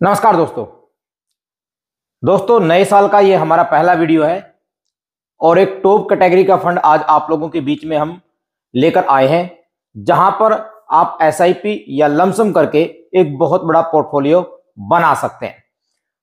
नमस्कार दोस्तों नए साल का ये हमारा पहला वीडियो है और एक टॉप कैटेगरी का फंड आज आप लोगों के बीच में हम लेकर आए हैं, जहां पर आप एसआईपी या लमसम करके एक बहुत बड़ा पोर्टफोलियो बना सकते हैं।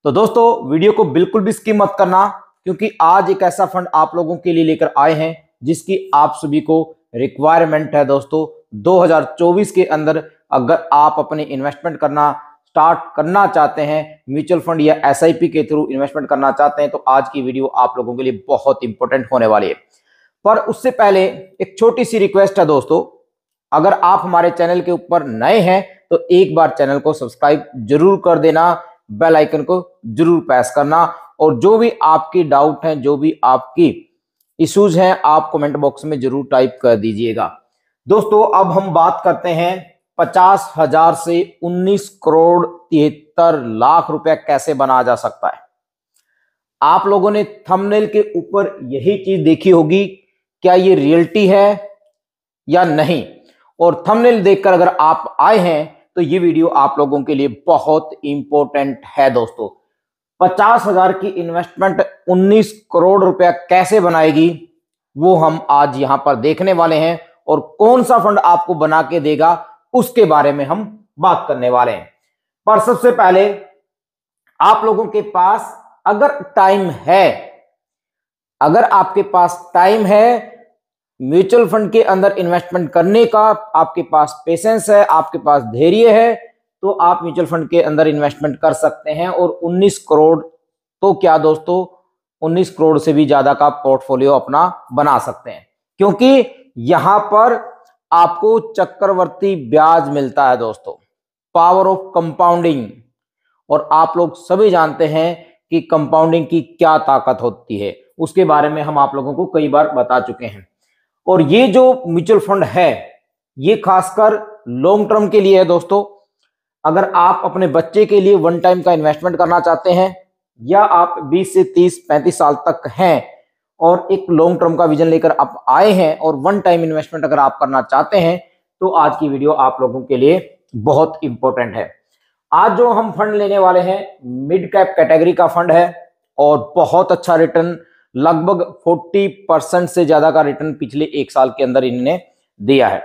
तो दोस्तों वीडियो को बिल्कुल भी स्किप मत करना, क्योंकि आज एक ऐसा फंड आप लोगों के लिए लेकर आए हैं जिसकी आप सभी को रिक्वायरमेंट है। दोस्तों 2024 के अंदर अगर आप अपने इन्वेस्टमेंट करना स्टार्ट करना चाहते हैं, म्यूचुअल फंड या एसआईपी के थ्रू इन्वेस्टमेंट करना चाहते हैं, तो आज की वीडियो आप लोगों के लिए बहुत इंपॉर्टेंट होने वाली है। पर उससे पहले एक छोटी सी रिक्वेस्ट है दोस्तों, अगर आप हमारे चैनल के ऊपर नए हैं तो एक बार चैनल को सब्सक्राइब जरूर कर देना, बेल आइकन को जरूर प्रेस करना, और जो भी आपकी डाउट हैं, जो भी आपकी इश्यूज हैं, आप कमेंट बॉक्स में जरूर टाइप कर दीजिएगा। दोस्तों अब हम बात करते हैं 50,000 से 19 करोड़ 73 लाख रुपया कैसे बनाया जा सकता है। आप लोगों ने थंबनेल के ऊपर यही चीज देखी होगी, क्या ये रियलिटी है या नहीं, और थंबनेल देखकर अगर आप आए हैं तो ये वीडियो आप लोगों के लिए बहुत इंपॉर्टेंट है। दोस्तों 50,000 की इन्वेस्टमेंट 19 करोड़ रुपया कैसे बनाएगी वो हम आज यहां पर देखने वाले हैं, और कौन सा फंड आपको बना के देगा उसके बारे में हम बात करने वाले हैं। पर सबसे पहले आप लोगों के पास अगर टाइम है, अगर आपके पास टाइम है म्यूचुअल फंड के अंदर इन्वेस्टमेंट करने का, आपके पास पेशेंस है, आपके पास धैर्य है, तो आप म्यूचुअल फंड के अंदर इन्वेस्टमेंट कर सकते हैं। और 19 करोड़ तो क्या दोस्तों, 19 करोड़ से भी ज्यादा का पोर्टफोलियो अपना बना सकते हैं, क्योंकि यहां पर आपको चक्रवर्ती ब्याज मिलता है। दोस्तों पावर ऑफ कंपाउंडिंग, और आप लोग सभी जानते हैं कि कंपाउंडिंग की क्या ताकत होती है, उसके बारे में हम आप लोगों को कई बार बता चुके हैं। और ये जो म्यूचुअल फंड है ये खासकर लॉन्ग टर्म के लिए है। दोस्तों अगर आप अपने बच्चे के लिए वन टाइम का इन्वेस्टमेंट करना चाहते हैं, या आप 20 से 30-35 साल तक हैं और एक लॉन्ग टर्म का विजन लेकर आप आए हैं, और वन टाइम इन्वेस्टमेंट अगर आप करना चाहते हैं, तो आज की वीडियो आप लोगों के लिए बहुत इंपॉर्टेंट है। आज जो हम फंड लेने वाले हैं मिड कैप कैटेगरी का फंड है, और बहुत अच्छा रिटर्न, लगभग 40% से ज्यादा का रिटर्न पिछले एक साल के अंदर इन्होंने दिया है।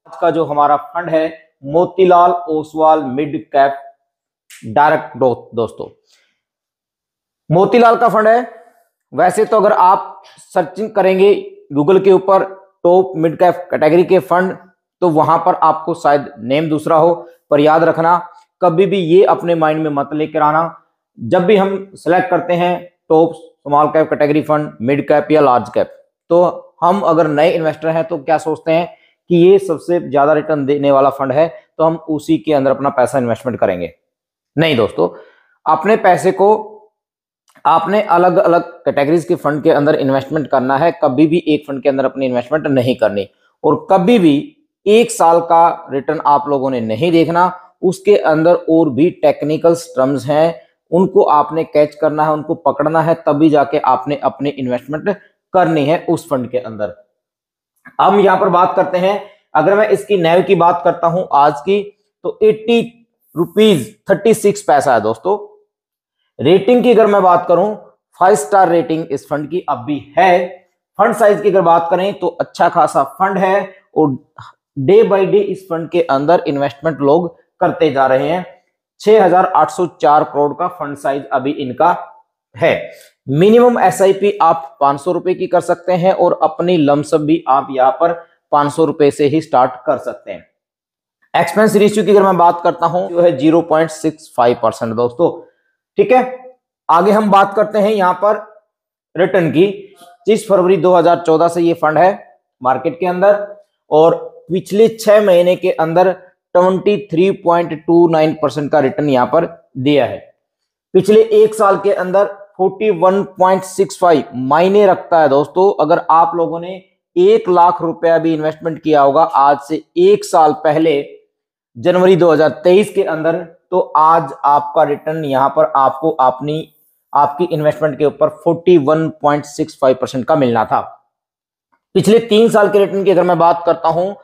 आज का जो हमारा फंड है Motilal Oswal mid cap direct growth. दोस्तों मोतीलाल का फंड है। वैसे तो अगर आप सर्चिंग करेंगे गूगल के ऊपर टॉप मिड कैप कैटेगरी के फंड, तो वहां पर आपको शायद नेम दूसरा हो, पर याद रखना कभी भी ये अपने माइंड में मत लेकर आना। जब भी हम सेलेक्ट करते हैं top small cap category fund, mid cap या लार्ज कैप, तो हम अगर नए इन्वेस्टर हैं तो क्या सोचते हैं कि ये सबसे ज्यादा रिटर्न देने वाला फंड है, तो हम उसी के अंदर अपना पैसा इन्वेस्टमेंट करेंगे। नहीं दोस्तों, अपने पैसे को आपने अलग अलग कैटेगरीज के फंड के अंदर इन्वेस्टमेंट करना है, कभी भी एक फंड के अंदर अपनी इन्वेस्टमेंट नहीं करनी, और कभी भी एक साल का रिटर्न आप लोगों ने नहीं देखना। उसके अंदर और भी टेक्निकल टर्म्स हैं, उनको आपने कैच करना है, उनको पकड़ना है, तभी जाके आपने अपनी इन्वेस्टमेंट करनी है उस फंड के अंदर। हम यहां पर बात करते हैं, अगर मैं इसकी नैव की बात करता हूं आज की, तो 80 रुपीज 36 पैसा है। दोस्तों रेटिंग की अगर मैं बात करूं, 5 स्टार रेटिंग इस फंड की अब भी है। फंड साइज की अगर बात करें तो अच्छा खासा फंड है, और डे बाय डे इस फंड के अंदर इन्वेस्टमेंट लोग करते जा रहे हैं। 6,804 करोड़ का फंड साइज अभी इनका है। मिनिमम एसआईपी आप 500 रुपए की कर सकते हैं, और अपनी लमसम भी आप यहां पर 500 रुपए से ही स्टार्ट कर सकते हैं। एक्सपेंस रेशियो की अगर मैं बात करता हूं, जो है 0.65%। दोस्तों ठीक है, आगे हम बात करते हैं यहां पर रिटर्न की। 30 फरवरी 2014 से ये फंड है मार्केट के अंदर, और पिछले 6 महीने के अंदर 23.29% का रिटर्न यहां पर दिया है। पिछले एक साल के अंदर 41.65 मायने रखता है। दोस्तों अगर आप लोगों ने 1 लाख रुपया भी इन्वेस्टमेंट किया होगा आज से एक साल पहले जनवरी 2023 के अंदर, तो आज आपका रिटर्न यहां पर आपको आपकी इन्वेस्टमेंट के ऊपर 41.65% का मिलना था। पिछले 3 साल के रिटर्न की अगर मैं बात करता हूं,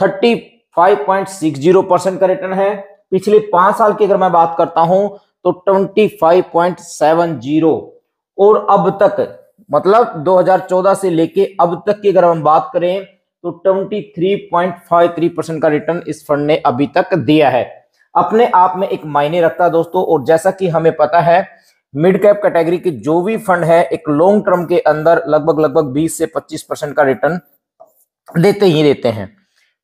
35.60% का रिटर्न है, पिछले 5 साल की अगर मैं बात करता हूं तो 25.70, और अब तक मतलब 2014 से लेके अब तक की अगर हम बात करें तो 23.53% का रिटर्न इस फंड ने अभी तक दिया है। अपने आप में एक मायने रखता है दोस्तों। और जैसा कि हमें पता है मिड कैप कैटेगरी के जो भी फंड है एक लॉन्ग टर्म के अंदर लगभग 20 से 25% का रिटर्न देते ही देते हैं।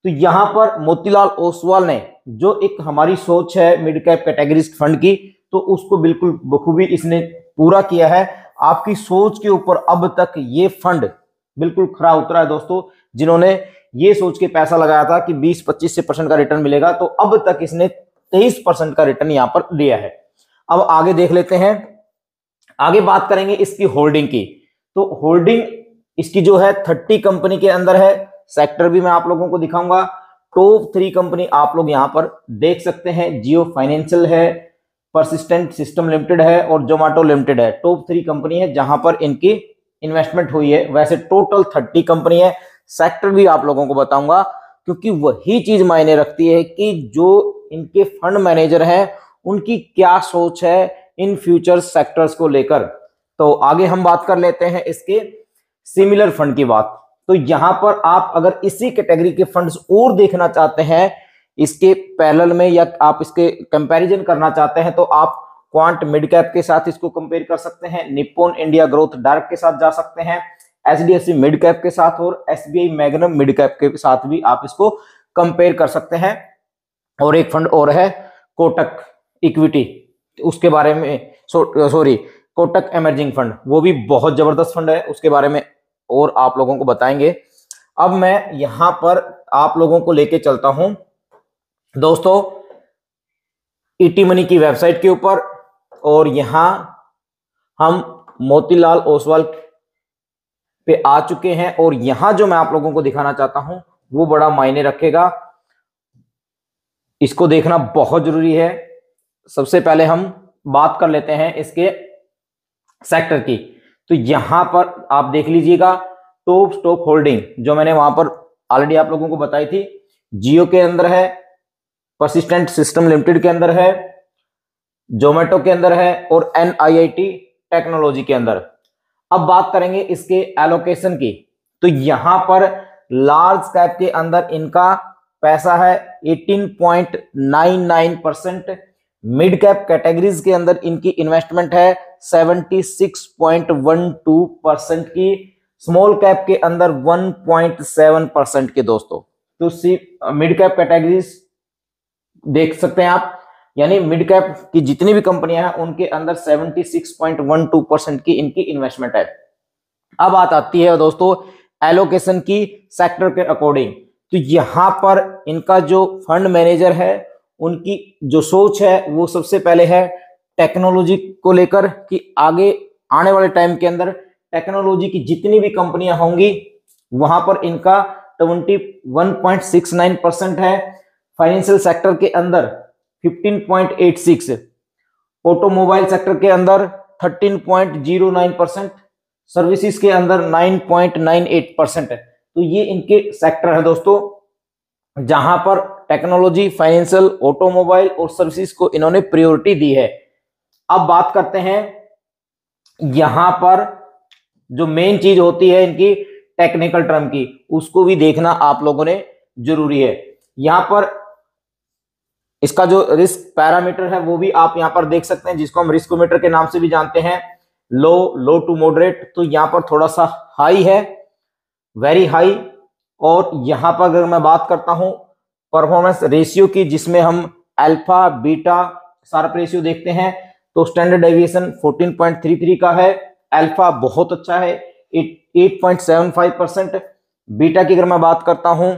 तो यहां पर मोतीलाल ओसवाल ने जो एक हमारी सोच है मिड कैप कैटेगरी फंड की, तो उसको बिल्कुल बखूबी इसने पूरा किया है। आपकी सोच के ऊपर अब तक ये फंड बिल्कुल खरा उतरा है दोस्तों। जिन्होंने ये सोच के पैसा लगाया था कि 20-25% का रिटर्न मिलेगा, तो अब तक इसने 23% का रिटर्न यहां पर दिया है। अब आगे देख लेते हैं, आगे बात करेंगे इसकी होल्डिंग की। तो होल्डिंग इसकी जो है 30 कंपनी के अंदर है। सेक्टर भी मैं आप लोगों को दिखाऊंगा। टॉप 3 कंपनी आप लोग यहां पर देख सकते हैं, जियो फाइनेंशियल है, परसिस्टेंट सिस्टम लिमिटेड है और जोमेटो लिमिटेड है। टॉप 3 कंपनी है जहां पर इनकी इन्वेस्टमेंट हुई है। वैसे टोटल 30 कंपनी है। सेक्टर भी आप लोगों को बताऊंगा, क्योंकि वही चीज मायने रखती है कि जो इनके फंड मैनेजर हैं उनकी क्या सोच है इन फ्यूचर सेक्टर्स को लेकर। तो आगे हम बात कर लेते हैं इसके सिमिलर फंड की बात। तो यहां पर आप अगर इसी कैटेगरी के फंड्स और देखना चाहते हैं इसके पैरेलल में, या आप इसके कंपैरिजन करना चाहते हैं, तो आप क्वांट मिड कैप के साथ इसको कंपेयर कर सकते हैं, निप्पॉन इंडिया ग्रोथ डायरेक्ट के साथ जा सकते हैं, एचडीएफसी मिड कैप के साथ और एसबीआई मैग्नम मिड कैप के साथ भी आप इसको कंपेयर कर सकते हैं। और एक फंड और है कोटक इक्विटी, उसके बारे में सॉरी कोटक इमर्जिंग फंड, वो भी बहुत जबरदस्त फंड है, उसके बारे में और आप लोगों को बताएंगे। अब मैं यहां पर आप लोगों को लेके चलता हूं दोस्तों ईटी मनी की वेबसाइट के ऊपर, और यहां हम मोतीलाल ओसवाल पे आ चुके हैं। और यहां जो मैं आप लोगों को दिखाना चाहता हूं वो बड़ा मायने रखेगा, इसको देखना बहुत जरूरी है। सबसे पहले हम बात कर लेते हैं इसके सेक्टर की। तो यहां पर आप देख लीजिएगा टॉप स्टॉक होल्डिंग जो मैंने वहां पर ऑलरेडी आप लोगों को बताई थी, जियो के अंदर है, परसिस्टेंट सिस्टम लिमिटेड के अंदर है, जोमेटो के अंदर है और एनआईआईटी टेक्नोलॉजी के अंदर। अब बात करेंगे इसके एलोकेशन की। तो यहां पर लार्ज कैप के अंदर इनका पैसा है 18.99%, मिड कैप कैटेगरीज के अंदर इनकी इन्वेस्टमेंट है 76.12% की, स्मॉल कैप के अंदर 1.7% के दोस्तों। तो मिड कैप कैटेगरीज देख सकते हैं आप, यानी मिड कैप की जितनी भी कंपनियां हैं उनके अंदर 76.12% की इनकी इन्वेस्टमेंट है। अब बात आती है दोस्तों एलोकेशन की सेक्टर के अकॉर्डिंग। तो यहां पर इनका जो फंड मैनेजर है उनकी जो सोच है वो सबसे पहले है टेक्नोलॉजी को लेकर, कि आगे आने वाले टाइम के अंदर टेक्नोलॉजी की जितनी भी कंपनियां होंगी वहां पर इनका 21.69% है, फाइनेंशियल सेक्टर के अंदर 15.86, ऑटोमोबाइल सेक्टर के अंदर 13.09%, सर्विसेज के अंदर 9.98% है। तो ये इनके सेक्टर है दोस्तों, जहां पर टेक्नोलॉजी, फाइनेंशियल, ऑटोमोबाइल और सर्विसेज को इन्होंने प्रायोरिटी दी है। अब बात करते हैं यहां पर जो मेन चीज होती है इनकी टेक्निकल टर्म की, उसको भी देखना आप लोगों ने जरूरी है। यहां पर इसका जो रिस्क पैरामीटर है वो भी आप यहां पर देख सकते हैं, जिसको हम रिस्कोमीटर के नाम से भी जानते हैं, लो टू मॉडरेट। तो यहां पर थोड़ा सा हाई है, वेरी हाई। और यहां पर अगर मैं बात करता हूं परफॉर्मेंस रेशियो की, जिसमें हम अल्फा बीटा शार्प रेशियो देखते हैं, तो स्टैंडर्ड डेविएशन 14.33 का है, अल्फा बहुत अच्छा है 8.75%, बीटा की अगर मैं बात करता हूं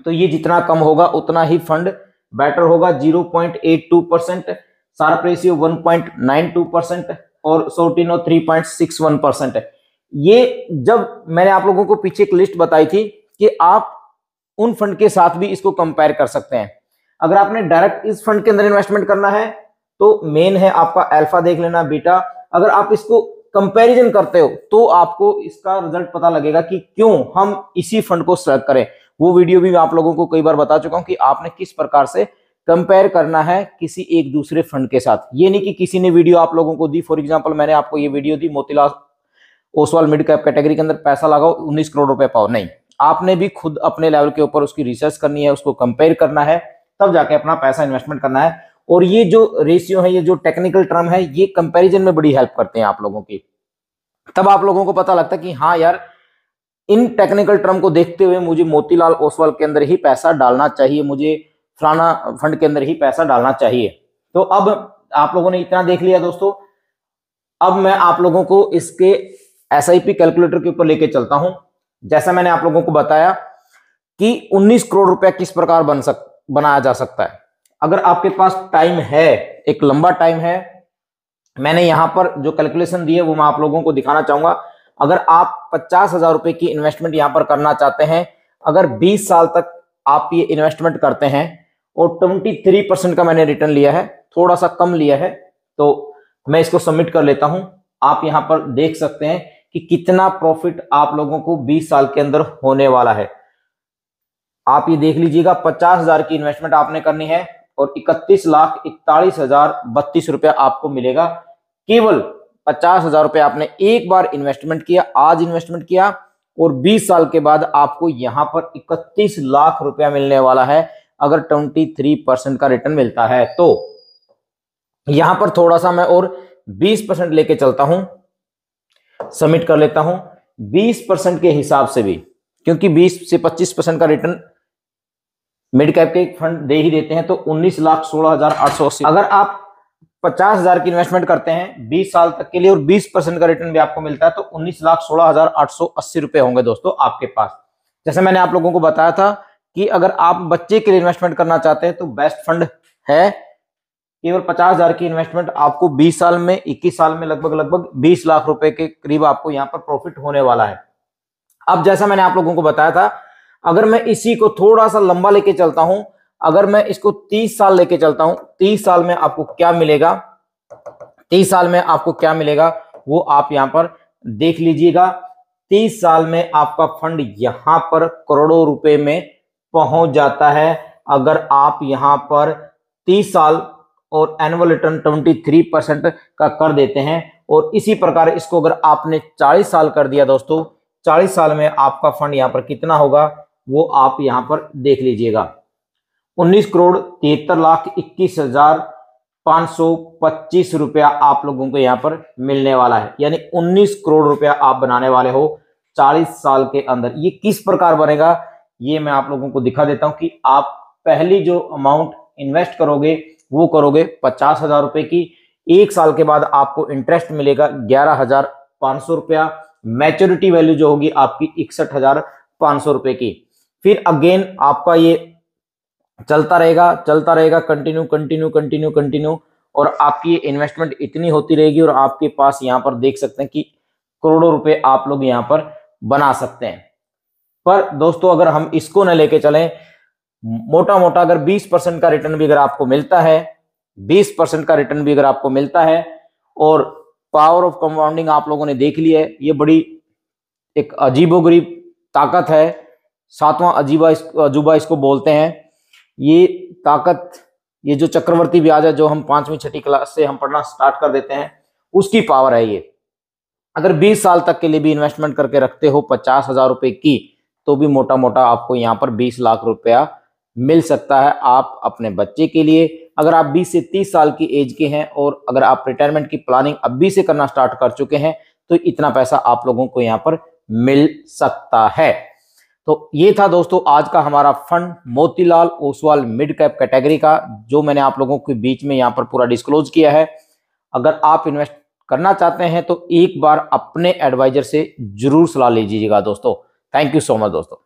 तो ये जितना कम होगा उतना ही फंड बेटर होगा 0.82%, शार्प रेशियो 1.92% और सोर्टिनो 3.61% है। ये जब मैंने आप लोगों को पीछे एक लिस्ट बताई थी कि आप उन फंड के साथ भी इसको कंपेयर कर सकते हैं। अगर आपने डायरेक्ट इस फंड के अंदर इन्वेस्टमेंट करना है तो मेन है आपका अल्फा देख लेना, बीटा। अगर आप इसको कंपैरिजन करते हो तो आपको इसका रिजल्ट पता लगेगा कि क्यों हम इसी फंड को सेलेक्ट करें। वो वीडियो भी मैं आप लोगों को कई बार बता चुका हूं कि आपने किस प्रकार से कंपेयर करना है किसी एक दूसरे फंड के साथ। ये नहीं कि किसी ने वीडियो आप लोगों को दी, फॉर एग्जांपल मैंने आपको ये वीडियो दी Motilal Oswal mid cap category के अंदर पैसा लगाओ 19 करोड़ रुपए पाओ, नहीं, आपने भी खुद अपने लेवल के ऊपर उसकी रिसर्च करनी है, उसको कंपेयर करना है, तब जाके अपना पैसा इन्वेस्टमेंट करना है। और ये जो रेशियो है, ये जो टेक्निकल टर्म है, ये कंपैरिजन में बड़ी हेल्प करते हैं आप लोगों की। तब आप लोगों को पता लगता है कि हाँ यार, इन टेक्निकल टर्म को देखते हुए मुझे मोतीलाल ओसवाल के अंदर ही पैसा डालना चाहिए, मुझे फलाना फंड के अंदर ही पैसा डालना चाहिए। तो अब आप लोगों ने इतना देख लिया दोस्तों, अब मैं आप लोगों को इसके एसआईपी कैलकुलेटर के ऊपर लेके चलता हूं। जैसा मैंने आप लोगों को बताया कि 19 करोड़ रुपया किस प्रकार बनाया जा सकता है। अगर आपके पास टाइम है, एक लंबा टाइम है, मैंने यहां पर जो कैलकुलेशन दी है वो मैं आप लोगों को दिखाना चाहूंगा। अगर आप 50,000 रुपए की इन्वेस्टमेंट यहां पर करना चाहते हैं, अगर 20 साल तक आप ये इन्वेस्टमेंट करते हैं और 23% का मैंने रिटर्न लिया है, थोड़ा सा कम लिया है, तो मैं इसको सबमिट कर लेता हूं। आप यहां पर देख सकते हैं कि कितना प्रॉफिट आप लोगों को 20 साल के अंदर होने वाला है। आप ये देख लीजिएगा, 50,000 की इन्वेस्टमेंट आपने करनी है और 31,41,032 रुपया आपको मिलेगा। केवल 50,000 रुपये आपने एक बार इन्वेस्टमेंट किया, आज इन्वेस्टमेंट किया, और 20 साल के बाद आपको यहां पर 31 लाख रुपया मिलने वाला है अगर 23% का रिटर्न मिलता है। तो यहां पर थोड़ा सा मैं और 20% लेके चलता हूं, सबमिट कर लेता हूं 20% के हिसाब से भी, क्योंकि 20 से 25% का रिटर्न मिड कैप के फंड दे ही देते हैं। तो 19,16,880। अगर आप 50,000 की इन्वेस्टमेंट करते हैं 20 साल तक के लिए और 20% का रिटर्न भी आपको मिलता है, तो 19,16,880 रुपए होंगे दोस्तों आपके पास। जैसे मैंने आप लोगों को बताया था कि अगर आप बच्चे के लिए इन्वेस्टमेंट करना चाहते हैं तो बेस्ट फंड है। केवल 50,000 की इन्वेस्टमेंट आपको 20 साल में, 21 साल में लगभग 20 लाख रुपए के करीब आपको यहां पर प्रॉफिट होने वाला है। अब जैसा मैंने आप लोगों को बताया था, अगर मैं इसी को थोड़ा सा लंबा लेके चलता हूं, अगर मैं इसको 30 साल लेके चलता हूं, 30 साल में आपको क्या मिलेगा, 30 साल में आपको क्या मिलेगा वो आप यहां पर देख लीजिएगा। 30 साल में आपका फंड यहां पर करोड़ों रुपए में पहुंच जाता है अगर आप यहां पर 30 साल और एनुअल रिटर्न 23% का कर देते हैं। और इसी प्रकार इसको अगर आपने 40 साल कर दिया दोस्तों, 40 साल में आपका फंड यहां पर कितना होगा वो आप यहां पर देख लीजिएगा। 19,73,21,525 रुपया आप लोगों को यहां पर मिलने वाला है, यानी 19 करोड़ रुपया आप बनाने वाले हो 40 साल के अंदर। ये किस प्रकार बनेगा ये मैं आप लोगों को दिखा देता हूं कि आप पहली जो अमाउंट इन्वेस्ट करोगे वो करोगे 50,000 रुपए की। एक साल के बाद आपको इंटरेस्ट मिलेगा 11,500 रुपया, मैच्योरिटी वैल्यू जो होगी आपकी 61,500 रुपए की। फिर अगेन आपका ये चलता रहेगा कंटिन्यू, और आपकी इन्वेस्टमेंट इतनी होती रहेगी और आपके पास यहां पर देख सकते हैं कि करोड़ों रुपए आप लोग यहां पर बना सकते हैं। पर दोस्तों अगर हम इसको न लेके चलें, मोटा मोटा अगर 20% का रिटर्न भी अगर आपको मिलता है, 20% का रिटर्न भी अगर आपको मिलता है, और पावर ऑफ कंपाउंडिंग आप लोगों ने देख लिया है, ये बड़ी एक अजीबोगरीब ताकत है, सातवां अजूबा इसको बोलते हैं। ये ताकत, ये जो चक्रवर्ती ब्याज है जो हम 5वीं 6ठी क्लास से हम पढ़ना स्टार्ट कर देते हैं, उसकी पावर है ये। अगर 20 साल तक के लिए भी इन्वेस्टमेंट करके रखते हो 50,000 रुपए की, तो भी मोटा मोटा आपको यहाँ पर 20 लाख रुपया मिल सकता है आप अपने बच्चे के लिए। अगर आप 20 से 30 साल की एज के हैं और अगर आप रिटायरमेंट की प्लानिंग अभी से करना स्टार्ट कर चुके हैं, तो इतना पैसा आप लोगों को यहाँ पर मिल सकता है। तो ये था दोस्तों आज का हमारा fund Motilal Oswal mid cap category का, जो मैंने आप लोगों के बीच में यहाँ पर पूरा डिस्क्लोज किया है। अगर आप इन्वेस्ट करना चाहते हैं तो एक बार अपने एडवाइजर से जरूर सलाह लीजिएगा दोस्तों। थैंक यू सो मच दोस्तों।